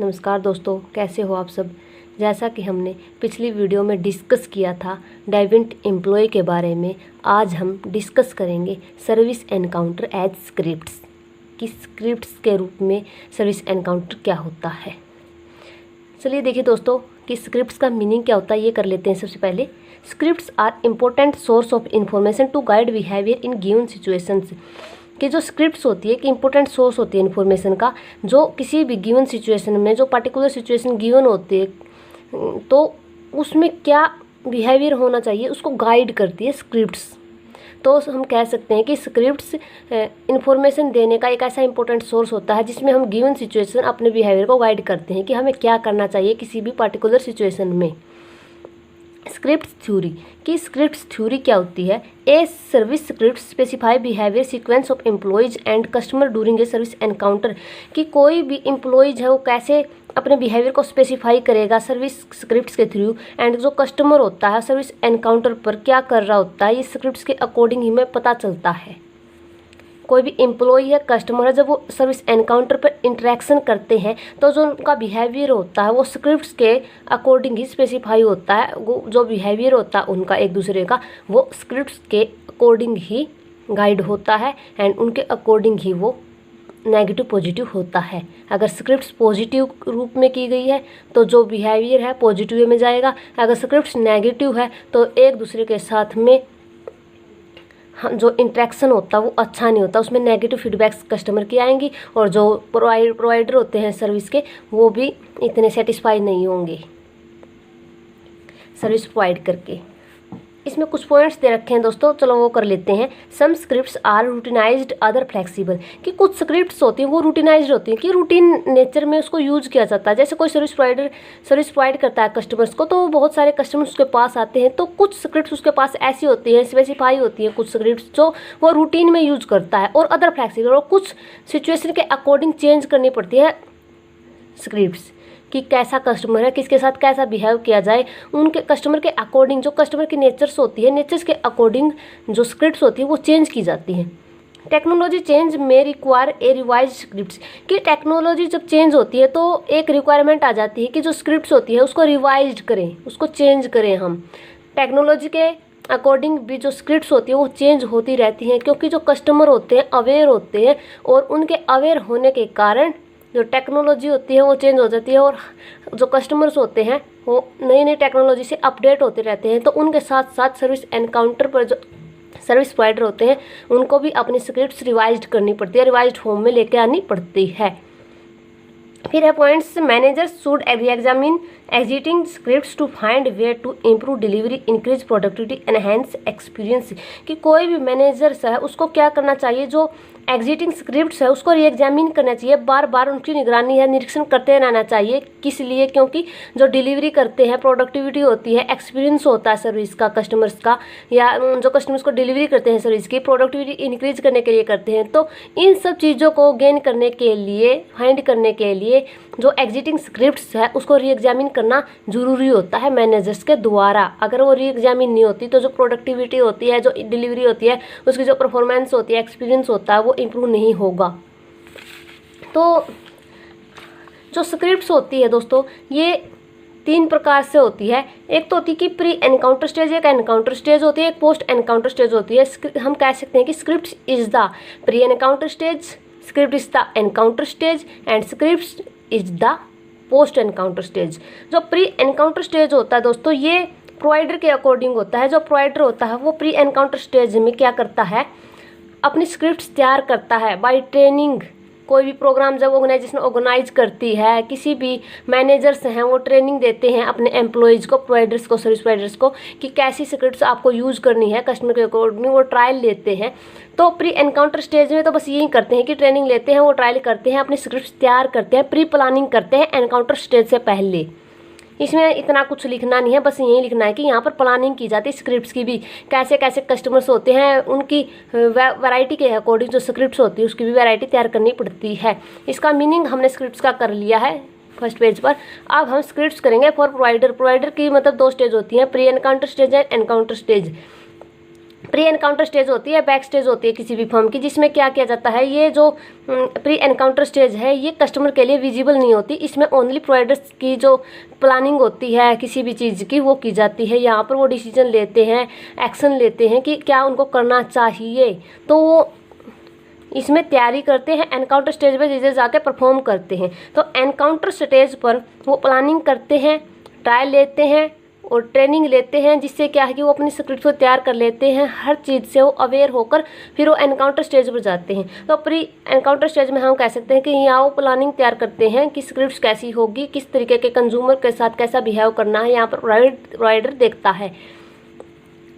नमस्कार दोस्तों, कैसे हो आप सब। जैसा कि हमने पिछली वीडियो में डिस्कस किया था डाइवेंट एम्प्लॉय के बारे में, आज हम डिस्कस करेंगे सर्विस एनकाउंटर एज स्क्रिप्ट्स कि स्क्रिप्ट्स के रूप में सर्विस एनकाउंटर क्या होता है। चलिए देखिए दोस्तों कि स्क्रिप्ट्स का मीनिंग क्या होता है, ये कर लेते हैं। सबसे पहले, scripts are important source of information to guide behaviour in given situations. कि जो स्क्रिप्ट्स होती है कि इंपॉर्टेंट सोर्स होती है इन्फॉर्मेशन का, जो किसी भी गिवन सिचुएशन में जो पर्टिकुलर सिचुएशन गिवन होती है तो उसमें क्या बिहेवियर होना चाहिए उसको गाइड करती है स्क्रिप्ट्स। तो हम कह सकते हैं कि स्क्रिप्ट्स इन्फॉर्मेशन देने का एक ऐसा इंपॉर्टेंट सोर्स होता है जिसमें हम गिवन सिचुएशन अपने बिहेवियर को गाइड करते हैं कि हमें क्या करना चाहिए किसी भी पर्टिकुलर सिचुएशन में। स्क्रिप्ट थ्योरी की स्क्रिप्ट थ्योरी क्या होती है? A service script specify behaviour sequence of employees and customer during a service encounter. कि कोई भी एम्प्लॉयज है वो कैसे अपने बिहेवियर को स्पेसिफाई करेगा सर्विस स्क्रिप्ट्स के थ्रू, एंड जो कस्टमर होता है सर्विस एनकाउंटर पर क्या कर रहा होता है, ये स्क्रिप्ट्स के अकॉर्डिंग ही हमें पता चलता है। कोई भी एम्प्लॉय है, कस्टमर है, जब वो सर्विस एनकाउंटर पर इंटरेक्शन करते हैं तो जो उनका बिहेवियर होता है वो स्क्रिप्ट्स के अकॉर्डिंग ही स्पेसिफाई होता है। वो जो बिहेवियर होता है उनका एक दूसरे का, वो स्क्रिप्ट्स के अकॉर्डिंग ही गाइड होता है एंड उनके अकॉर्डिंग ही वो नेगेटिव पॉजिटिव होता है। अगर स्क्रिप्ट्स पॉजिटिव रूप में की गई है तो जो बिहेवियर है पॉजिटिव वे में जाएगा। अगर स्क्रिप्ट्स नेगेटिव है तो एक दूसरे के साथ में जो इंटरेक्शन होता है वो अच्छा नहीं होता, उसमें नेगेटिव फीडबैक्स कस्टमर की आएंगी और जो प्रोवाइडर होते हैं सर्विस के वो भी इतने सेटिस्फाई नहीं होंगे सर्विस प्रोवाइड करके। इसमें कुछ पॉइंट्स दे रखे हैं दोस्तों, चलो वो कर लेते हैं। सम स्क्रिप्ट्स आर रूटिनाइज्ड अदर फ्लेक्सिबल। कि कुछ स्क्रिप्ट्स होती हैं वो रूटिनाइज्ड होती हैं कि रूटीन नेचर में उसको यूज किया जाता है। जैसे कोई सर्विस प्रोवाइडर सर्विस प्रोवाइड करता है कस्टमर्स को, तो बहुत सारे कस्टमर्स उसके पास आते हैं, तो कुछ स्क्रिप्ट्स उसके पास ऐसी होती हैं स्पेसिफाई होती हैं, कुछ स्क्रिप्ट्स जो वो रूटीन में यूज करता है, और अदर फ्लेक्सिबल, और कुछ सिचुएशन के अकॉर्डिंग चेंज करनी पड़ती है स्क्रिप्ट्स कि कैसा कस्टमर है, किसके साथ कैसा बिहेव किया जाए, उनके कस्टमर के अकॉर्डिंग जो कस्टमर की नेचर्स होती है, नेचर्स के अकॉर्डिंग जो स्क्रिप्ट्स होती है वो चेंज की जाती हैं। टेक्नोलॉजी चेंज में रिक्वायर ए रिवाइज स्क्रिप्ट्स। कि टेक्नोलॉजी जब चेंज होती है तो एक रिक्वायरमेंट आ जाती है कि जो स्क्रिप्ट्स होती है उसको रिवाइज करें, उसको चेंज करें हम। टेक्नोलॉजी के अकॉर्डिंग भी जो स्क्रिप्ट्स होती है वो चेंज होती रहती हैं, क्योंकि जो कस्टमर होते हैं अवेयर होते हैं और उनके अवेयर होने के कारण जो टेक्नोलॉजी होती है वो चेंज हो जाती है, और जो कस्टमर्स होते हैं वो नई नई टेक्नोलॉजी से अपडेट होते रहते हैं। तो उनके साथ साथ सर्विस एनकाउंटर पर जो सर्विस प्रोवाइडर होते हैं उनको भी अपनी स्क्रिप्ट्स रिवाइज्ड करनी पड़ती है, रिवाइज्ड फॉर्म में लेके आनी पड़ती है। फिर है points, managers should examine existing scripts to find where to improve delivery, increase productivity, enhance experience. कि कोई भी मैनेजर्स है उसको क्या करना चाहिए, जो एग्जिस्टिंग स्क्रिप्ट्स है उसको रीएग्जामिन करना चाहिए, बार बार उनकी निगरानी है निरीक्षण करते रहना चाहिए। किस लिए? क्योंकि जो डिलीवरी करते हैं प्रोडक्टिविटी होती है, एक्सपीरियंस होता है सर्विस का कस्टमर्स का, या जो कस्टमर्स को डिलीवरी करते हैं सर्विस की प्रोडक्टिविटी इंक्रीज करने के लिए करते हैं। तो इन सब चीज़ों को गेन करने के लिए, फाइंड करने के लिए जो एग्जिस्टिंग स्क्रिप्ट्स है उसको रीएग्जामिन करना जरूरी होता है मैनेजर्स के द्वारा। अगर वो रीएग्जामिन नहीं होती तो जो प्रोडक्टिविटी होती है, जो डिलीवरी होती है, उसकी जो परफॉर्मेंस होती है, एक्सपीरियंस होता है वो इम्प्रूव नहीं होगा। तो जो स्क्रिप्ट्स होती है दोस्तों ये 3 प्रकार से होती है। एक तो होती है कि प्री एनकाउंटर स्टेज, एक एनकाउंटर स्टेज होती है, एक पोस्ट एनकाउंटर स्टेज होती है। हम कह सकते हैं कि script is the pre encounter stage, script is the encounter stage and script is the post encounter stage. जो प्री एनकाउंटर स्टेज होता है दोस्तों ये प्रोवाइडर के अकॉर्डिंग होता है। जो प्रोवाइडर होता है वो प्री एनकाउंटर स्टेज में क्या करता है, अपनी स्क्रिप्ट्स तैयार करता है बाय ट्रेनिंग। कोई भी प्रोग्राम जब ऑर्गेनाइजेशन ऑर्गेनाइज करती है, किसी भी मैनेजर्स हैं वो ट्रेनिंग देते हैं अपने एम्प्लॉयज़ को, प्रोवाइडर्स को, सर्विस प्रोवाइडर्स को कि कैसी स्क्रिप्ट्स आपको यूज़ करनी है कस्टमर के अकॉर्डिंग, वो ट्रायल लेते हैं। तो प्री एनकाउंटर स्टेज में तो बस यही करते हैं कि ट्रेनिंग लेते हैं, वो ट्रायल करते हैं, अपनी स्क्रिप्ट्स तैयार करते हैं, प्री प्लानिंग करते हैं एनकाउंटर स्टेज से पहले। इसमें इतना कुछ लिखना नहीं है, बस यही लिखना है कि यहाँ पर प्लानिंग की जाती है स्क्रिप्ट्स की भी, कैसे कैसे कस्टमर्स होते हैं उनकी वैरायटी के अकॉर्डिंग जो स्क्रिप्ट्स होती है उसकी भी वैरायटी तैयार करनी पड़ती है। इसका मीनिंग हमने स्क्रिप्ट्स का कर लिया है फर्स्ट पेज पर। अब हम स्क्रिप्ट्स करेंगे फॉर प्रोवाइडर। प्रोवाइडर की मतलब 2 स्टेज होती हैं, pre encounter stage and encounter stage. Pre encounter stage होती है, बैक स्टेज होती है किसी भी फर्म की, जिसमें क्या किया जाता है, ये जो प्री एनकाउंटर स्टेज है ये कस्टमर के लिए विजिबल नहीं होती। इसमें ओनली प्रोवाइडर्स की जो प्लानिंग होती है किसी भी चीज़ की वो की जाती है। यहाँ पर वो डिसीजन लेते हैं, एक्शन लेते हैं कि क्या उनको करना चाहिए, तो वो इसमें तैयारी करते हैं। एनकाउंटर स्टेज पर जैसे जाके परफॉर्म करते हैं। तो एनकाउंटर स्टेज पर वो प्लानिंग करते हैं, ट्रायल लेते हैं और ट्रेनिंग लेते हैं, जिससे क्या है कि वो अपनी स्क्रिप्ट को तैयार कर लेते हैं। हर चीज़ से वो अवेयर होकर फिर वो एनकाउंटर स्टेज पर जाते हैं। तो प्री एनकाउंटर स्टेज में हम कह सकते हैं कि यहाँ वो प्लानिंग तैयार करते हैं कि स्क्रिप्ट कैसी होगी, किस तरीके के कंज्यूमर के साथ कैसा बिहेव करना है, यहाँ पर राइडर देखता है।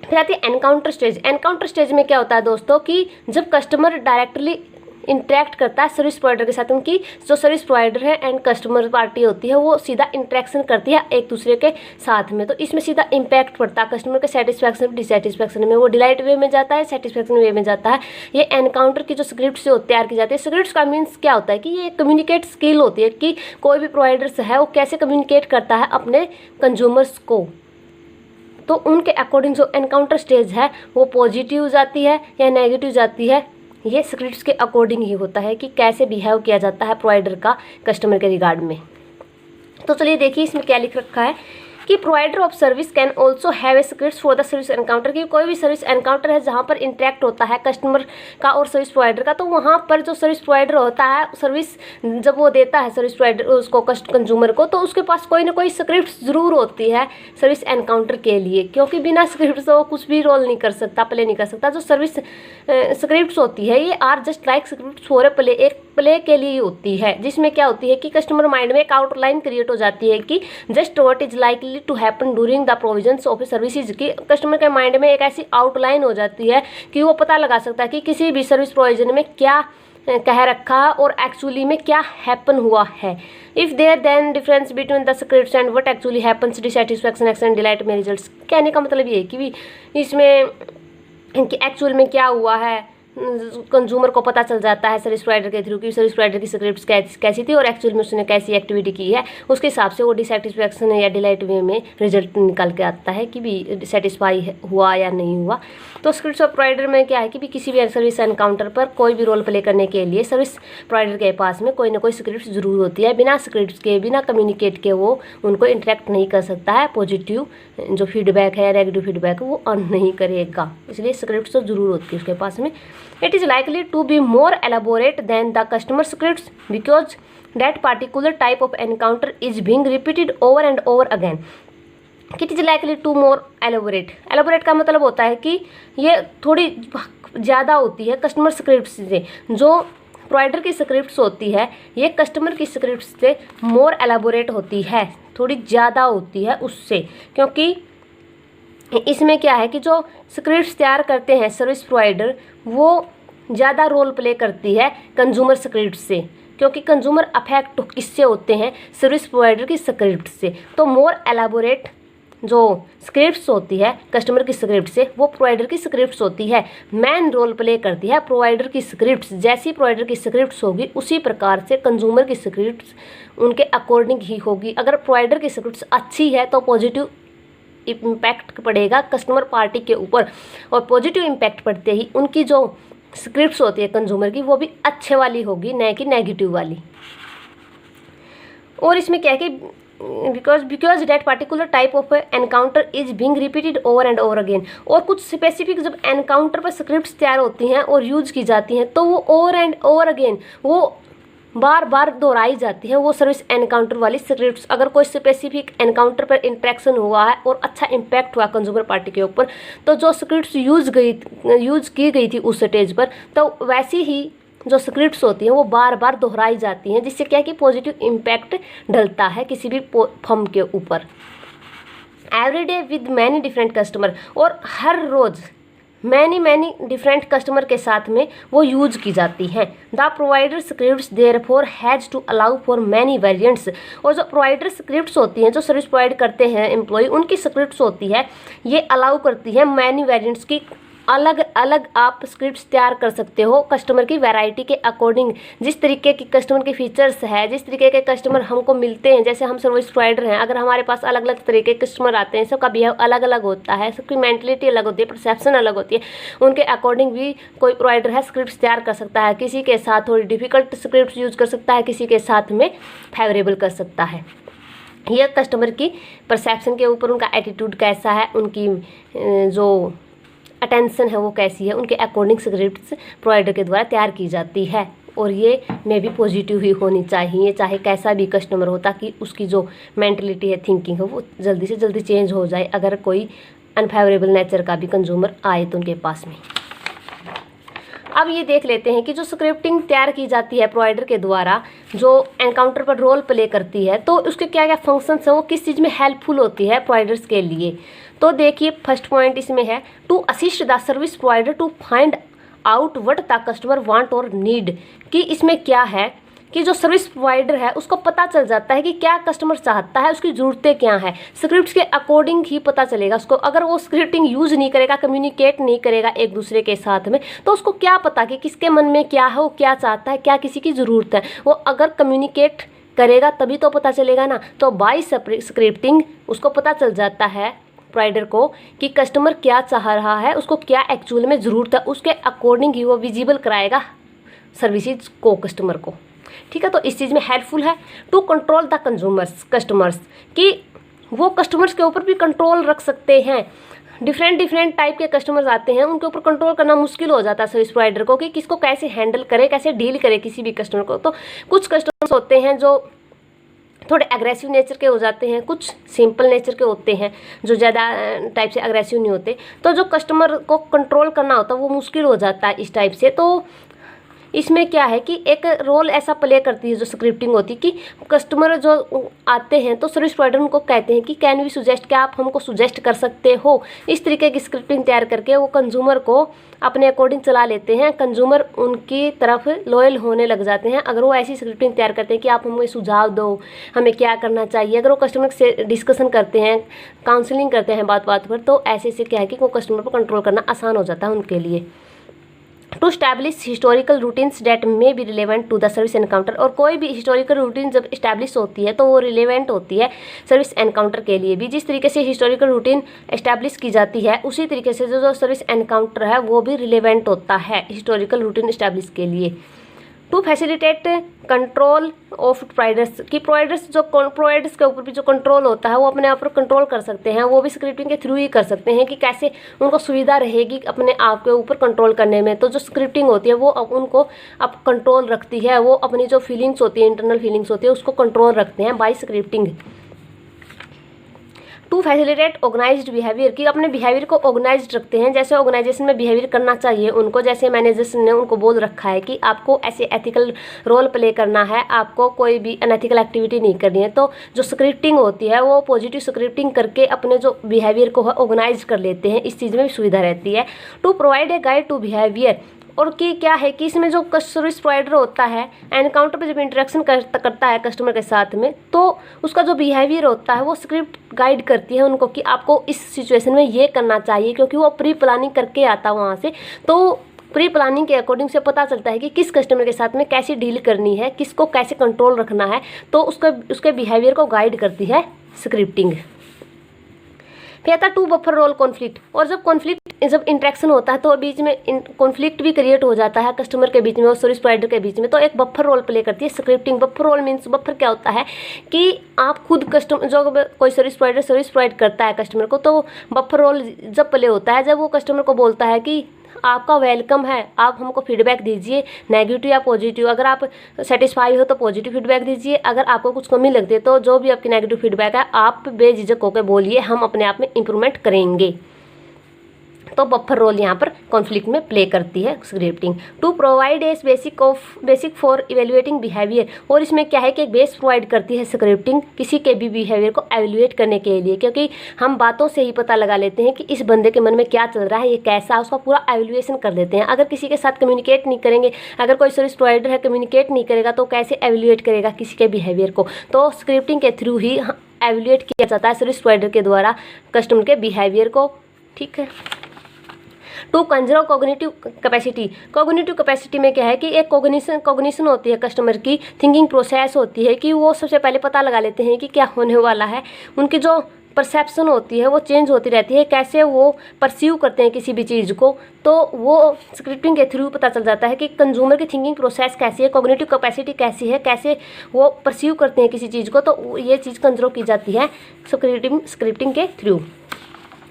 फिर आती है एनकाउंटर स्टेज। एनकाउंटर स्टेज में क्या होता है दोस्तों कि जब कस्टमर डायरेक्टली इंटरेक्ट करता है सर्विस प्रोवाइडर के साथ, उनकी जो सर्विस प्रोवाइडर है एंड कस्टमर पार्टी होती है वो सीधा इंटरेक्शन करती है एक दूसरे के साथ में। तो इसमें सीधा इम्पैक्ट पड़ता है कस्टमर के सेटिस्फैक्शन डिससेटिस्फैक्शन में। वो डिलाइट वे में जाता है, सेटिस्फैक्शन वे में जाता है। ये एनकाउंटर की जो स्क्रिप्ट से तैयार की जाती है, स्क्रिप्ट का मीन्स क्या होता है कि ये कम्युनिकेट स्किल होती है कि कोई भी प्रोवाइडर्स है वो कैसे कम्युनिकेट करता है अपने कंज्यूमर्स को। तो उनके अकॉर्डिंग जो एनकाउंटर स्टेज है वो पॉजिटिव जाती है या नेगेटिव जाती है, ये स्क्रिप्ट्स के अकॉर्डिंग ही होता है कि कैसे बिहेव किया जाता है प्रोवाइडर का कस्टमर के रिगार्ड में। तो चलिए देखिए इसमें क्या लिख रखा है कि provider of service can also have a script for the service encounter. कि कोई भी सर्विस एनकाउंटर है जहाँ पर इंटरेक्ट होता है कस्टमर का और सर्विस प्रोवाइडर का, तो वहाँ पर जो सर्विस प्रोवाइडर होता है सर्विस जब वो देता है सर्विस प्रोवाइडर उसको कंज्यूमर को, तो उसके पास कोई ना कोई स्क्रिप्ट ज़रूर होती है सर्विस एनकाउंटर के लिए, क्योंकि बिना स्क्रिप्ट से वो कुछ भी रोल नहीं कर सकता, प्ले नहीं कर सकता। जो सर्विस स्क्रिप्ट होती है ये are just like script for a play, एक प्ले के लिए होती है, जिसमें क्या होती है कि कस्टमर माइंड में एक आउटलाइन क्रिएट हो जाती है कि just what is likely to happen during the provisions of services. की कस्टमर के माइंड में एक ऐसी आउटलाइन हो जाती है कि वो पता लगा सकता है कि किसी भी सर्विस प्रोविजन में क्या कह रखा और एक्चुअली में क्या हैपन हुआ है। If there then difference between the scripts and what actually happens, dissatisfaction action delight में रिजल्ट्स। कहने का मतलब ये है कि भी इसमें कि एक्चुअल में क्या हुआ है कंज्यूमर को पता चल जाता है सर्विस प्रोवाइडर के थ्रू कि सर्विस प्रोवाइडर की स्क्रिप्ट कैसी थी और एक्चुअल में उसने कैसी एक्टिविटी की है। उसके हिसाब से वो डिसैटिस्फैक्शन या डिलाइट वे में रिजल्ट निकल के आता है कि भी सेटिस्फाई हुआ या नहीं हुआ। तो स्क्रिप्ट ऑफ प्रोवाइडर में क्या है कि भी किसी भी सर्विस एनकाउंटर पर कोई भी रोल प्ले करने के लिए सर्विस प्रोवाइडर के पास में कोई ना कोई स्क्रिप्ट जरूर होती है। बिना स्क्रिप्ट के, बिना कम्युनिकेट के वो उनको इंटरेक्ट नहीं कर सकता है। पॉजिटिव जो फीडबैक है, नेगेटिव फीडबैक वो अर्न नहीं करेगा, इसलिए स्क्रिप्ट तो जरूर होती है उसके पास में। It is likely to be more elaborate than the customer scripts because that particular type of encounter is being repeated over and over again. It is likely to more elaborate. Elaborate का मतलब होता है कि ये थोड़ी ज़्यादा होती है कस्टमर स्क्रिप्ट से। जो प्रोवाइडर की स्क्रिप्ट्स होती है ये कस्टमर की स्क्रिप्ट से मोर एलाबोरेट होती है, थोड़ी ज़्यादा होती है उससे, क्योंकि इसमें क्या है कि जो स्क्रिप्ट्स तैयार करते हैं सर्विस प्रोवाइडर वो ज़्यादा रोल प्ले करती है कंज्यूमर स्क्रिप्ट से, क्योंकि कंज्यूमर अफेक्ट किससे होते हैं, सर्विस प्रोवाइडर की स्क्रिप्ट से। तो मोर एलाबोरेट जो स्क्रिप्ट्स होती है कस्टमर की स्क्रिप्ट से वो प्रोवाइडर की स्क्रिप्ट्स होती है, मैन रोल प्ले करती है प्रोवाइडर की स्क्रिप्ट्स। जैसी प्रोवाइडर की स्क्रिप्ट्स होगी उसी प्रकार से कंज्यूमर की स्क्रिप्ट्स उनके अकॉर्डिंग ही होगी। अगर प्रोवाइडर की स्क्रिप्ट्स अच्छी है तो पॉजिटिव इम्पैक्ट पड़ेगा कस्टमर पार्टी के ऊपर, और पॉजिटिव इम्पैक्ट पड़ते ही उनकी जो स्क्रिप्ट्स होती है कंज्यूमर की वो भी अच्छे वाली होगी, न कि नेगेटिव वाली। और इसमें क्या है कि because that particular type of encounter is being repeated over and over again. और कुछ स्पेसिफिक जब एनकाउंटर पर स्क्रिप्ट्स तैयार होती हैं और यूज की जाती हैं तो वो ओवर एंड ओवर अगेन वो बार बार दोहराई जाती है वो सर्विस एनकाउंटर वाली स्क्रिप्ट्स। अगर कोई स्पेसिफिक एनकाउंटर पर इंटरेक्शन हुआ है और अच्छा इम्पैक्ट हुआ कंज्यूमर पार्टी के ऊपर, तो जो स्क्रिप्ट्स यूज की गई थी उस स्टेज पर, तो वैसी ही जो स्क्रिप्ट्स होती हैं वो बार बार दोहराई जाती हैं, जिससे क्या है कि पॉजिटिव इम्पैक्ट डलता है किसी भी फर्म के ऊपर। Every day with many different customer, और हर रोज़ मैनी डिफरेंट कस्टमर के साथ में वो यूज की जाती हैं। The provider scripts therefore has to allow for many variants. और जो प्रोवाइडर स्क्रिप्ट्स होती हैं जो सर्विस प्रोवाइड करते हैं एम्प्लॉय, उनकी स्क्रिप्ट्स होती है ये अलाउ करती है मैनी वेरिएंट्स की, अलग अलग आप स्क्रिप्ट्स तैयार कर सकते हो कस्टमर की वैरायटी के अकॉर्डिंग। जिस तरीके की कस्टमर के फीचर्स है, जिस तरीके के कस्टमर हमको मिलते हैं, जैसे हम सर्विस प्रोवाइडर हैं, अगर हमारे पास अलग अलग तरीके के कस्टमर आते हैं, सबका बिहेव अलग अलग होता है, सबकी मेंटलिटी अलग होती है, परसेप्शन अलग होती है, उनके अकॉर्डिंग भी कोई प्रोवाइडर है स्क्रिप्ट्स तैयार कर सकता है। किसी के साथ थोड़ी डिफिकल्ट स्क्रिप्ट्स यूज कर सकता है, किसी के साथ में फेवरेबल कर सकता है। यह कस्टमर की परसेप्शन के ऊपर, उनका एटीट्यूड कैसा है, उनकी जो अटेंशन है वो कैसी है, उनके अकॉर्डिंग स्क्रिप्ट्स प्रोवाइडर के द्वारा तैयार की जाती है। और ये में भी पॉजिटिव ही होनी चाहिए, चाहे कैसा भी कस्टमर हो, ताकि उसकी जो मेंटलिटी है, थिंकिंग है, वो जल्दी से जल्दी चेंज हो जाए अगर कोई अनफेवरेबल नेचर का भी कंज्यूमर आए तो उनके पास में। अब ये देख लेते हैं कि जो स्क्रिप्टिंग तैयार की जाती है प्रोवाइडर के द्वारा, जो एनकाउंटर पर रोल प्ले करती है, तो उसके क्या क्या फंक्शंस हैं, वो किस चीज़ में हेल्पफुल होती है प्रोवाइडर्स के लिए। तो देखिए फर्स्ट पॉइंट इसमें है to assist the service provider to find out what the customer want और नीड। कि इसमें क्या है कि जो सर्विस प्रोवाइडर है उसको पता चल जाता है कि क्या कस्टमर चाहता है, उसकी ज़रूरतें क्या हैं, स्क्रिप्ट्स के अकॉर्डिंग ही पता चलेगा उसको। अगर वो स्क्रिप्टिंग यूज़ नहीं करेगा, कम्युनिकेट नहीं करेगा एक दूसरे के साथ में, तो उसको क्या पता कि किसके मन में क्या है, वो क्या चाहता है, क्या किसी की ज़रूरत है। वो अगर कम्युनिकेट करेगा तभी तो पता चलेगा ना। तो बाय स्क्रिप्टिंग उसको पता चल जाता है प्रोवाइडर को कि कस्टमर क्या चाह रहा है, उसको क्या एक्चुअल में ज़रूरत है, उसके अकॉर्डिंग ही वो विजिबल कराएगा सर्विसेज को कस्टमर को। ठीक है, तो इस चीज़ में हेल्पफुल है टू कंट्रोल द कस्टमर्स, कि वो कस्टमर्स के ऊपर भी कंट्रोल रख सकते हैं। डिफरेंट टाइप के कस्टमर्स आते हैं, उनके ऊपर कंट्रोल करना मुश्किल हो जाता है सर्विस प्रोवाइडर को कि किसको कैसे हैंडल करे, कैसे डील करे किसी भी कस्टमर को। तो कुछ कस्टमर्स होते हैं जो थोड़े एग्रेसिव नेचर के हो जाते हैं, कुछ सिंपल नेचर के होते हैं जो ज़्यादा टाइप से एग्रेसिव नहीं होते। तो जो कस्टमर को कंट्रोल करना होता है वो मुश्किल हो जाता है इस टाइप से। तो इसमें क्या है कि एक रोल ऐसा प्ले करती है जो स्क्रिप्टिंग होती है कि कस्टमर जो आते हैं तो सर्विस प्रोवाइडर उनको कहते हैं कि कैन वी सुजेस्ट, क्या आप हमको सुजेस्ट कर सकते हो। इस तरीके की स्क्रिप्टिंग तैयार करके वो कंज्यूमर को अपने अकॉर्डिंग चला लेते हैं, कंज्यूमर उनकी तरफ लॉयल होने लग जाते हैं अगर वो ऐसी स्क्रिप्टिंग तैयार करते हैं कि आप हमें सुझाव दो, हमें क्या करना चाहिए। अगर वो कस्टमर से डिस्कशन करते हैं, काउंसलिंग करते हैं बात बात पर, तो ऐसे से क्या है कि वो कस्टमर पर कंट्रोल करना आसान हो जाता है उनके लिए। To establish historical routines that may be relevant to the service encounter, और कोई भी हिस्टोरिकल रूटीन जब इस्टेब्लिश होती है तो वो रिलेवेंट होती है सर्विस एनकाउंटर के लिए भी। जिस तरीके से हिस्टोरिकल रूटीन इस्टेब्लिश की जाती है उसी तरीके से जो सर्विस एनकाउंटर है वो भी रिलेवेंट होता है हिस्टोरिकल रूटीन इस्टेब्लिश के लिए। To facilitate control of providers, की प्रोवाइडर्स के ऊपर भी जो कंट्रोल होता है वो अपने आप पर कंट्रोल कर सकते हैं, वो भी स्क्रिप्टिंग के थ्रू ही कर सकते हैं कि कैसे उनको सुविधा रहेगी अपने आप के ऊपर कंट्रोल करने में। तो जो स्क्रिप्टिंग होती है वो उनको अब कंट्रोल रखती है, वो अपनी जो फीलिंग्स होती है, इंटरनल फीलिंग्स होती है, उसको कंट्रोल रखते हैं by scripting. To facilitate organised behaviour, की अपने बिहेवियर को ऑर्गेनाइज्ड रखते हैं, जैसे ऑर्गेनाइजेशन में बिहेवियर करना चाहिए उनको, जैसे मैनेजर्स ने उनको बोल रखा है कि आपको ऐसे एथिकल रोल प्ले करना है, आपको कोई भी अनएथिकल एक्टिविटी नहीं करनी है। तो जो स्क्रिप्टिंग होती है वो पॉजिटिव स्क्रिप्टिंग करके अपने जो बिहेवियर को ऑर्गेनाइज कर लेते हैं, इस चीज़ में भी सुविधा रहती है। To provide a guide to behaviour, और कि क्या है कि इसमें जो सर्विस प्रोवाइडर होता है एनकाउंटर पे जब इंटरेक्शन करता है कस्टमर के साथ में, तो उसका जो बिहेवियर होता है वो स्क्रिप्ट गाइड करती है उनको कि आपको इस सिचुएशन में ये करना चाहिए, क्योंकि वो प्री प्लानिंग करके आता है वहाँ से। तो प्री प्लानिंग के अकॉर्डिंग से पता चलता है कि किस कस्टमर के साथ में कैसे डील करनी है, किसको कैसे कंट्रोल रखना है, तो उसके बिहेवियर को गाइड करती है स्क्रिप्टिंग। फिर आता टू बफर रोल कॉन्फ्लिक्ट, और जब इंटरेक्शन होता है तो बीच में कॉन्फ्लिक्ट भी क्रिएट हो जाता है कस्टमर के बीच में और सर्विस प्रोवाइडर के बीच में, तो एक बफर रोल प्ले करती है scripting. Buffer role means, buffer क्या होता है कि आप खुद कस्टमर, जो कोई सर्विस प्रोवाइडर सर्विस प्रोवाइड करता है कस्टमर को, तो बफर रोल जब प्ले होता है जब वो कस्टमर को बोलता है कि आपका वेलकम है, आप हमको फीडबैक दीजिए, नेगेटिव या पॉजिटिव। अगर आप सेटिस्फाई हो तो पॉजिटिव फीडबैक दीजिए, अगर आपको कुछ कमी लगती है तो जो भी आपकी नेगेटिव फीडबैक है आप बेझिझक होकर बोलिए, हम अपने आप में इम्प्रूवमेंट करेंगे। तो बफर रोल यहाँ पर कॉन्फ्लिक्ट में प्ले करती है scripting. To provide a basic for evaluating behaviour, और इसमें क्या है कि एक बेस प्रोवाइड करती है स्क्रिप्टिंग किसी के भी बिहेवियर को एवेल्युएट करने के लिए, क्योंकि हम बातों से ही पता लगा लेते हैं कि इस बंदे के मन में क्या चल रहा है, ये कैसा, उसका पूरा एवेल्युएशन कर लेते हैं। अगर किसी के साथ कम्युनिकेट नहीं करेंगे, अगर कोई सर्विस प्रोवाइडर है कम्युनिकेट नहीं करेगा तो कैसे एवेल्युएट करेगा किसी के बिहेवियर को। तो स्क्रिप्टिंग के थ्रू ही एवेल्युएट किया जाता है सर्विस प्रोवाइडर के द्वारा कस्टमर के बिहेवियर को। ठीक है। To conserve cognitive capacity. Cognitive capacity में क्या है कि एक कॉग्निशन होती है कस्टमर की, थिंकिंग प्रोसेस होती है कि वो सबसे पहले पता लगा लेते हैं कि क्या होने वाला है। उनकी जो परसेप्शन होती है वो चेंज होती रहती है, कैसे वो परसीव करते हैं किसी भी चीज़ को, तो वो स्क्रिप्टिंग के थ्रू पता चल जाता है कि कंज्यूमर की थिंकिंग प्रोसेस कैसी है, कॉग्निटिव कैपेसिटी कैसी है, कैसे वो परसीव करते हैं किसी चीज़ को, तो ये चीज़ कंट्रोल की जाती है स्क्रिप्टिंग के थ्रू।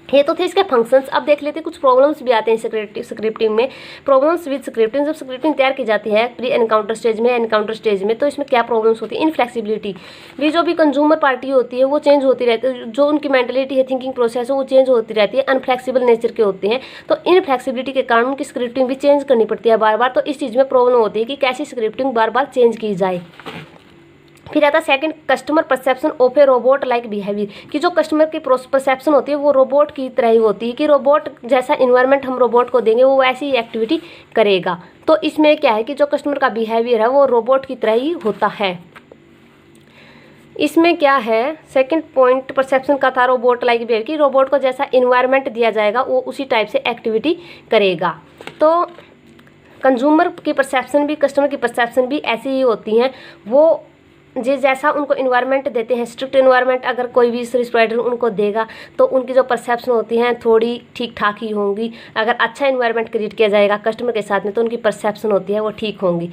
ये तो थे इसके फंक्शंस। अब देख लेते हैं कुछ प्रॉब्लम्स भी आते हैं स्क्रिप्टिंग में। प्रॉब्लम्स विद स्क्रिप्टिंग, जब स्क्रिप्टिंग तैयार की जाती है प्री एनकाउंटर स्टेज में, एनकाउंटर स्टेज में, तो इसमें क्या प्रॉब्लम्स होती है। इनफ्लेक्सिबिलिटी, भी जो भी कंज्यूमर पार्टी होती है वो चेंज होती रहती है, जो उनकी मेंटलिटी है, थिंकिंग प्रोसेस है, वो चेंज होती रहती है, अनफ्लेक्सिबल नेचर के होते हैं। तो इनफ्लेक्सिबिलिटी के कारण उनकी स्क्रिप्टिंग भी चेंज करनी पड़ती है बार बार। तो इस चीज़ में प्रॉब्लम होती है कि कैसी स्क्रिप्टिंग बार बार चेंज की जाए। फिर आता है second, customer perception of A robot like behaviour, कि जो कस्टमर की परसेप्शन होती है वो रोबोट की तरह ही होती है, कि रोबोट जैसा इन्वायरमेंट हम रोबोट को देंगे वो वैसी ही एक्टिविटी करेगा। तो इसमें क्या है कि जो कस्टमर का बिहेवियर है वो रोबोट की तरह ही होता है। इसमें क्या है, सेकंड पॉइंट परसेप्शन का था रोबोट लाइक बिहेवियर, कि रोबोट को जैसा इन्वायरमेंट दिया जाएगा वो उसी टाइप से एक्टिविटी करेगा। तो कंज्यूमर की परसेप्शन भी, कस्टमर की परसेप्शन भी ऐसी ही होती हैं। वो जैसा उनको इन्वायरमेंट देते हैं, स्ट्रिक्ट इन्वायरमेंट अगर कोई भी सर्विस प्रोवाइडर उनको देगा तो उनकी जो परसेप्शन होती हैं थोड़ी ठीक ठाक ही होंगी। अगर अच्छा इन्वायरमेंट क्रिएट किया जाएगा कस्टमर के साथ में तो उनकी परसेप्शन होती है वो ठीक होंगी।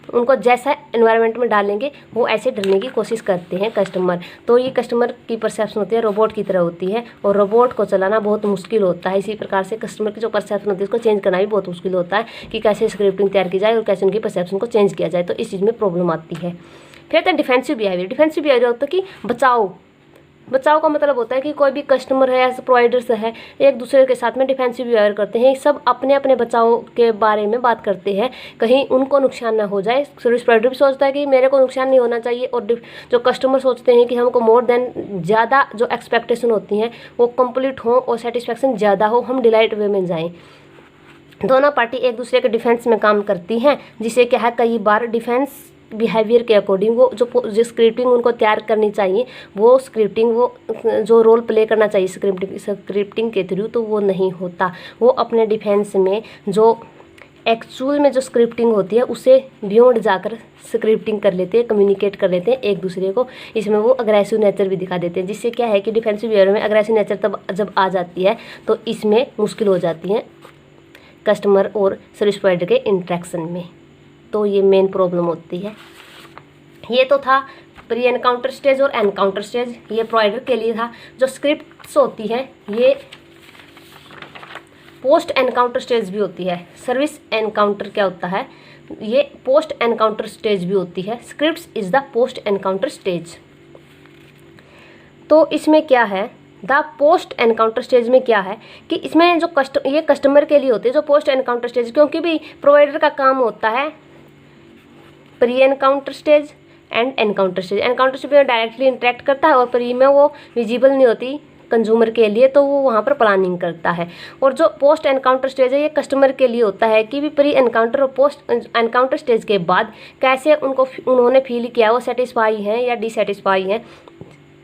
उनको जैसा इन्वायरमेंट में डालेंगे वो ऐसे ढलने की कोशिश करते हैं कस्टमर। तो ये कस्टमर की परसेप्शन होती है रोबोट की तरह होती है, और रोबोट को चलाना बहुत मुश्किल होता है। इसी प्रकार से कस्टमर की जो परसेप्शन होती है उसको चेंज करना भी बहुत मुश्किल होता है, कि कैसे स्क्रिप्टिंग तैयार की जाए और कैसे उनकी परसेप्शन को चेंज किया जाए। तो इस चीज़ में प्रॉब्लम आती है। फिर आता है डिफेंसिव बिहेवियर। डिफेंसिव बिहेवियर होता है कि बचाव का मतलब होता है कि कोई भी कस्टमर है या प्रोवाइडर्स है एक दूसरे के साथ में डिफेंसिव बिहेवियर करते हैं। सब अपने अपने बचाव के बारे में बात करते हैं, कहीं उनको नुकसान ना हो जाए। सर्विस प्रोवाइडर भी सोचता है कि मेरे को नुकसान नहीं होना चाहिए, और जो कस्टमर सोचते हैं कि हमको मोर देन ज़्यादा जो एक्सपेक्टेशन होती हैं वो कंप्लीट हो और सेटिस्फेक्शन ज़्यादा हो, हम डिलाइट वे में जाएँ। दोनों पार्टी एक दूसरे के डिफेंस में काम करती हैं, जिसे क्या है कई बार डिफेंस बिहेवियर के अकॉर्डिंग वो जो स्क्रिप्टिंग उनको तैयार करनी चाहिए, वो स्क्रिप्टिंग वो जो रोल प्ले करना चाहिए स्क्रिप्टिंग के थ्रू, तो वो नहीं होता। वो अपने डिफेंस में जो एक्चुअल में जो स्क्रिप्टिंग होती है उसे बियॉन्ड जाकर स्क्रिप्टिंग कर लेते हैं, कम्युनिकेट कर लेते हैं एक दूसरे को। इसमें वो अग्रेसिव नेचर भी दिखा देते हैं, जिससे क्या है कि डिफेंसिव बिहेवियर में अग्रेसिव नेचर तब जब आ जाती है तो इसमें मुश्किल हो जाती है कस्टमर और सर्विस प्रोवाइडर के इंट्रैक्शन में। तो ये मेन प्रॉब्लम होती है। ये तो था प्री एनकाउंटर स्टेज और एनकाउंटर स्टेज, ये प्रोवाइडर के लिए था। जो स्क्रिप्ट्स होती है ये पोस्ट एनकाउंटर स्टेज भी होती है। सर्विस एनकाउंटर क्या होता है, ये पोस्ट एनकाउंटर स्टेज भी होती है। Scripts is the post encounter stage. तो इसमें क्या है, द पोस्ट एनकाउंटर स्टेज में क्या है कि इसमें जो ये कस्टमर के लिए होती है जो पोस्ट एनकाउंटर स्टेज, क्योंकि भी प्रोवाइडर का काम होता है pre encounter stage and encounter stage. Encounter stage में डायरेक्टली इंटरेक्ट करता है और प्री में वो विजिबल नहीं होती कंज्यूमर के लिए, तो वो वहाँ पर प्लानिंग करता है। और जो पोस्ट एनकाउंटर स्टेज है ये कस्टमर के लिए होता है कि भी प्री एनकाउंटर और पोस्ट एनकाउंटर स्टेज के बाद कैसे उन्होंने फील किया, वो सेटिस्फाई हैं या डिससेटिस्फाई हैं,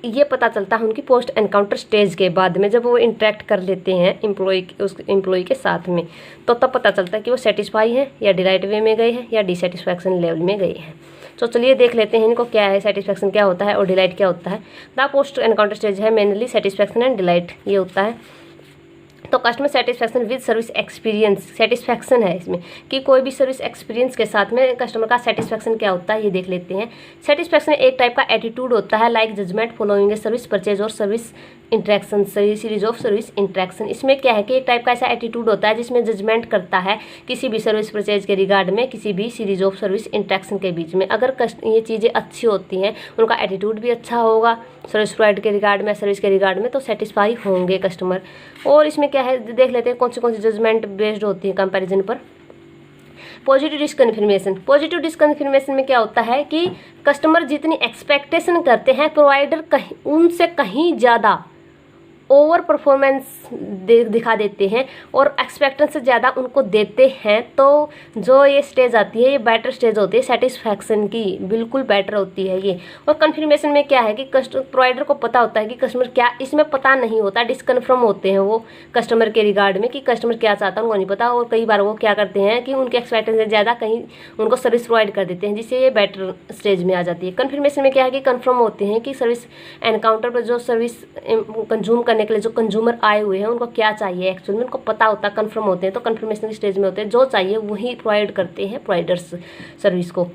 ये पता चलता है उनकी पोस्ट एनकाउंटर स्टेज के बाद में। जब वो इंटरेक्ट कर लेते हैं उस एम्प्लॉय के साथ में, तो तब पता चलता है कि वो सेटिस्फाई है या डिलाइट वे में गए हैं या डिससेटिस्फैक्शन लेवल में गए हैं। तो चलिए देख लेते हैं इनको क्या है, सेटिस्फैक्शन क्या होता है और डिलाइट क्या होता है। द पोस्ट एनकाउंटर स्टेज है मेनली सेटिस्फैक्शन एंड डिलाइट ये होता है। तो customer satisfaction with service experience, satisfaction है इसमें कि कोई भी सर्विस एक्सपीरियंस के साथ में कस्टमर का सेटिस्फैक्शन क्या होता है ये देख लेते हैं। सेटिस्फैक्शन एक टाइप का एटीट्यूड होता है like judgement following a service purchase और service interaction, series of service interaction. इसमें क्या है कि एक टाइप का ऐसा एटीट्यूड होता है जिसमें जजमेंट करता है किसी भी सर्विस परचेज के रिगार्ड में, किसी भी सीरीज ऑफ सर्विस इंट्रैक्शन के बीच में। अगर ये चीज़ें अच्छी होती हैं, उनका एटीट्यूड भी अच्छा होगा सर्विस प्रोवाइडर के रिगार्ड में, सर्विस के रिगार्ड में, तो सेटिस्फाई होंगे कस्टमर। और इसमें क्या है देख लेते हैं कौन सी जजमेंट बेस्ड होती है कंपैरिजन पर। पॉजिटिव डिसकन्फर्मेशन। पॉजिटिव डिसकन्फर्मेशन में क्या होता है कि कस्टमर जितनी एक्सपेक्टेशन करते हैं प्रोवाइडर उनसे कहीं ज़्यादा ओवर परफॉर्मेंस दिखा देते हैं और एक्सपेक्टेंस से ज़्यादा उनको देते हैं, तो जो ये स्टेज आती है ये बेटर स्टेज होती है सेटिस्फैक्शन की, बिल्कुल बेटर होती है ये। और कन्फर्मेशन में क्या है कि प्रोवाइडर को पता होता है कि कस्टमर क्या, इसमें पता नहीं होता, डिसकन्फर्म होते हैं वो कस्टमर के रिगार्ड में कि कस्टमर क्या चाहता है उनको नहीं पता। और कई बार वो क्या करते हैं कि उनके एक्सपेक्टेंस से ज़्यादा कहीं उनको सर्विस प्रोवाइड कर देते हैं, जिससे ये बेटर स्टेज में आ जाती है। कन्फर्मेशन में क्या है कि कन्फर्म होते हैं कि सर्विस एनकाउंटर पर जो सर्विस कंज्यूम करने के लिए जो कंज्यूमर आए हुए हैं उनको क्या चाहिए एक्चुअली में उनको पता होता है, कन्फर्म होते हैं, तो कन्फर्मेशन स्टेज में होते हैं, जो चाहिए वही प्रोवाइड करते हैं प्रोवाइडर्स सर्विस को।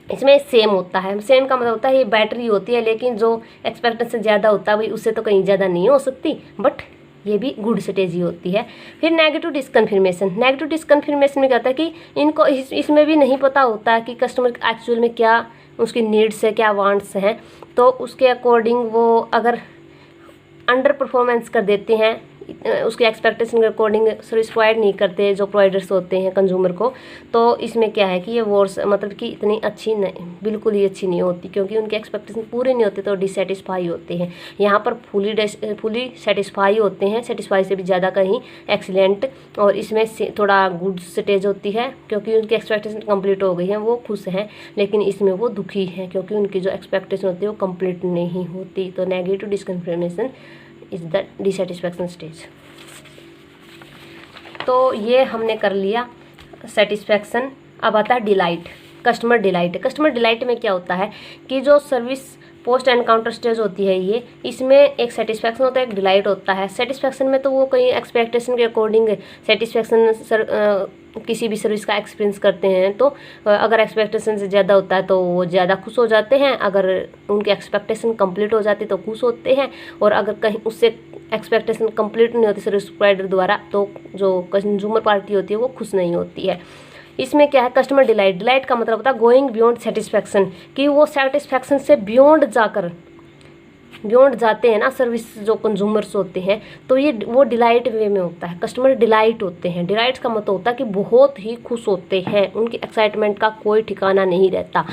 इसमें सेम होता है, सेम का मतलब होता है ये बैटरी होती है, लेकिन जो एक्सपेक्टेंस से ज़्यादा होता है भाई उससे तो कहीं ज़्यादा नहीं हो सकती, बट ये भी गुड स्टेज ही होती है। फिर नेगेटिव डिसकन्फर्मेशन। नेगेटिव डिसकन्फर्मेशन में क्या होता है कि इनको इसमें भी नहीं पता होता है कि कस्टमर एक्चुअल में क्या उसकी नीड्स है, क्या वांट्स हैं, तो उसके अकॉर्डिंग वो अगर अंडर परफॉर्मेंस कर देते हैं, उसके एक्सपेक्टेशन के अकॉर्डिंग सर्विस प्रोवाइड नहीं करते जो प्रोवाइडर्स होते हैं कंज्यूमर को, तो इसमें क्या है कि ये वॉर्स मतलब कि इतनी अच्छी नहीं, बिल्कुल ही अच्छी नहीं होती, क्योंकि उनके एक्सपेक्टेशन पूरे नहीं होते तो डिससेटिस्फाई होते हैं। यहाँ पर फुली सेटिस्फाई होते हैं, सेटिस्फाई से भी ज़्यादा कहीं एक्सीलेंट, और इसमें थोड़ा गुड स्टेज होती है क्योंकि उनकी एक्सपेक्टेशन कंप्लीट हो गई है, वो खुश हैं, लेकिन इसमें वो दुखी हैं क्योंकि उनकी जो एक्सपेक्टेशन होती है वो कंप्लीट नहीं होती। तो negative disconfirmation is the dissatisfaction stage. तो ये हमने कर लिया सेटिस्फैक्शन। अब आता है delight, customer delight. Customer delight में क्या होता है कि जो सर्विस पोस्ट एनकाउंटर स्टेज होती है ये, इसमें एक सेटिस्फैक्शन होता है, एक डिलाइट होता है। सेटिस्फैक्शन में तो वो कहीं एक्सपेक्टेशन के अकॉर्डिंग सेटिस्फैक्शन किसी भी सर्विस का एक्सपीरियंस करते हैं, तो अगर एक्सपेक्टेशन से ज़्यादा होता है तो वो ज़्यादा खुश हो जाते हैं, अगर उनकी एक्सपेक्टेशन कंप्लीट हो जाती तो खुश होते हैं, और अगर कहीं उससे एक्सपेक्टेशन कंप्लीट नहीं होती सर्विस प्रोवाइडर द्वारा तो जो कंज्यूमर पार्टी होती है वो खुश नहीं होती है। इसमें क्या है कस्टमर डिलाइट। डिलाइट का मतलब होता है गोइंग बियॉन्ड सेटिस्फैक्शन, कि वो सेटिस्फैक्शन से बियॉन्ड जाते हैं ना सर्विस जो कंज्यूमर्स होते हैं, तो ये वो डिलाइट वे में होता है, कस्टमर डिलाइट होते हैं। डिलाइट का मतलब होता है कि बहुत ही खुश होते हैं, उनकी एक्साइटमेंट का कोई ठिकाना नहीं रहता।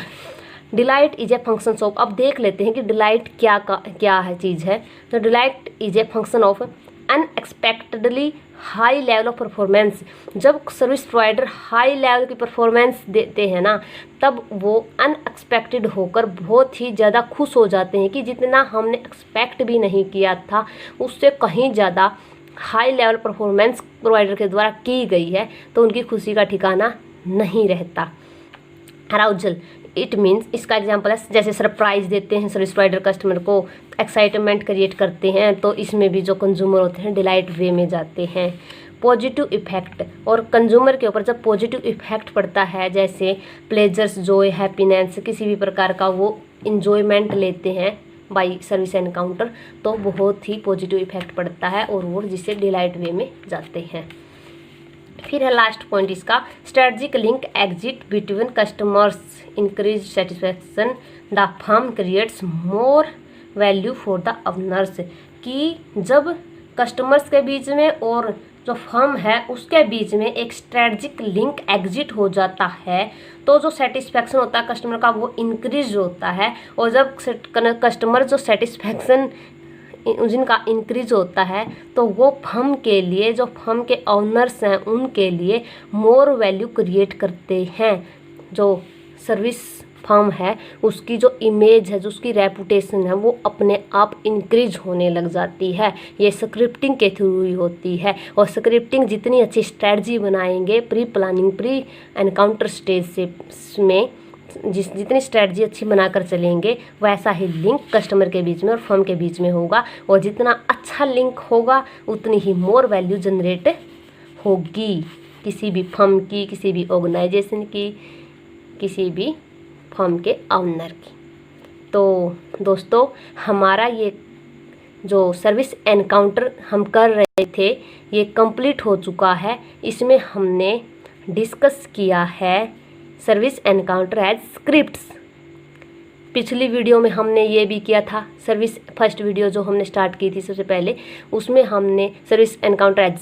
Delight is a function of, अब देख लेते हैं कि डिलाइट क्या है चीज़ है। तो delight is a function of unexpectedly high level of performance. जब सर्विस प्रोवाइडर हाई लेवल की परफॉर्मेंस देते हैं ना, तब वो अनएक्सपेक्टेड होकर बहुत ही ज़्यादा खुश हो जाते हैं कि जितना हमने एक्सपेक्ट भी नहीं किया था उससे कहीं ज़्यादा हाई लेवल परफॉर्मेंस प्रोवाइडर के द्वारा की गई है, तो उनकी खुशी का ठिकाना नहीं रहता। अराउजल इट मीन्स, इसका एग्जांपल है जैसे सरप्राइज देते हैं सर्विस प्रोवाइडर कस्टमर को, एक्साइटमेंट क्रिएट करते हैं, तो इसमें भी जो कंज्यूमर होते हैं डिलाइट वे में जाते हैं। पॉजिटिव इफेक्ट, और कंज्यूमर के ऊपर जब पॉजिटिव इफेक्ट पड़ता है, जैसे प्लेजर्स, जॉय, हैप्पीनेस, किसी भी प्रकार का वो इंजॉयमेंट लेते हैं बाई सर्विस एनकाउंटर, तो बहुत ही पॉजिटिव इफेक्ट पड़ता है और वो जिससे डिलाइट वे में जाते हैं। फिर है लास्ट पॉइंट इसका, strategic link exit between customers increase satisfaction, the firm creates more value for the owners, कि जब कस्टमर्स के बीच में और जो फर्म है उसके बीच में एक स्ट्रेटजिक लिंक एग्जिट हो जाता है, तो जो सेटिस्फैक्शन होता है कस्टमर का वो इंक्रीज होता है, और जब कस्टमर जो सेटिस्फैक्शन जिनका इंक्रीज होता है तो वो फर्म के लिए, जो फर्म के ओनर्स हैं उनके लिए मोर वैल्यू क्रिएट करते हैं। जो सर्विस फर्म है उसकी जो इमेज है, जो उसकी रेपुटेशन है, वो अपने आप इंक्रीज होने लग जाती है। ये स्क्रिप्टिंग के थ्रू ही होती है, और स्क्रिप्टिंग जितनी अच्छी स्ट्रेटजी बनाएंगे pre planning, pre encounter stage से में जितनी स्ट्रेटजी अच्छी बनाकर चलेंगे वैसा ही लिंक कस्टमर के बीच में और फर्म के बीच में होगा, और जितना अच्छा लिंक होगा उतनी ही मोर वैल्यू जनरेट होगी किसी भी फर्म की, किसी भी ऑर्गेनाइजेशन की, किसी भी फर्म के ऑनर की। तो दोस्तों हमारा ये जो सर्विस एनकाउंटर हम कर रहे थे ये कंप्लीट हो चुका है। इसमें हमने डिस्कस किया है सर्विस एनकाउंटर एज स्क्रिप्ट्स। पिछली वीडियो में हमने ये भी किया था, सर्विस फर्स्ट वीडियो जो हमने स्टार्ट की थी सबसे पहले, उसमें हमने सर्विस एनकाउंटर एज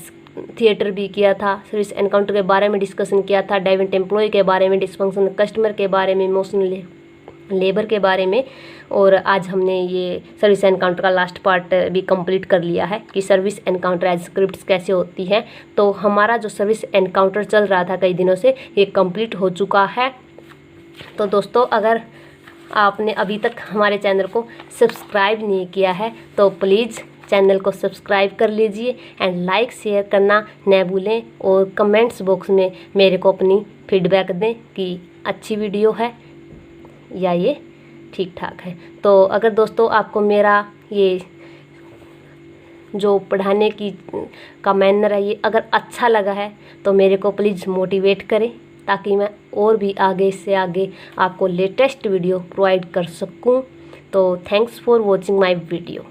थिएटर भी किया था, सर्विस एनकाउंटर के बारे में डिस्कशन किया था, डाइवेंट एम्प्लॉय के बारे में, डिसफंक्शन कस्टमर के बारे में, इमोशनल लेबर के बारे में। और आज हमने ये सर्विस एनकाउंटर का लास्ट पार्ट भी कंप्लीट कर लिया है कि सर्विस एनकाउंटर एज स्क्रिप्ट्स कैसे होती है। तो हमारा जो सर्विस एनकाउंटर चल रहा था कई दिनों से, ये कंप्लीट हो चुका है। तो दोस्तों, अगर आपने अभी तक हमारे चैनल को सब्सक्राइब नहीं किया है तो प्लीज़ चैनल को सब्सक्राइब कर लीजिए एंड लाइक शेयर करना न भूलें। और कमेंट्स बॉक्स में मेरे को अपनी फीडबैक दें कि अच्छी वीडियो है या ये ठीक ठाक है। तो अगर दोस्तों आपको मेरा ये जो पढ़ाने की का मैनर है ये अगर अच्छा लगा है तो मेरे को प्लीज़ मोटिवेट करें, ताकि मैं और भी आगे से आगे आपको लेटेस्ट वीडियो प्रोवाइड कर सकूं। तो thanks for watching my video.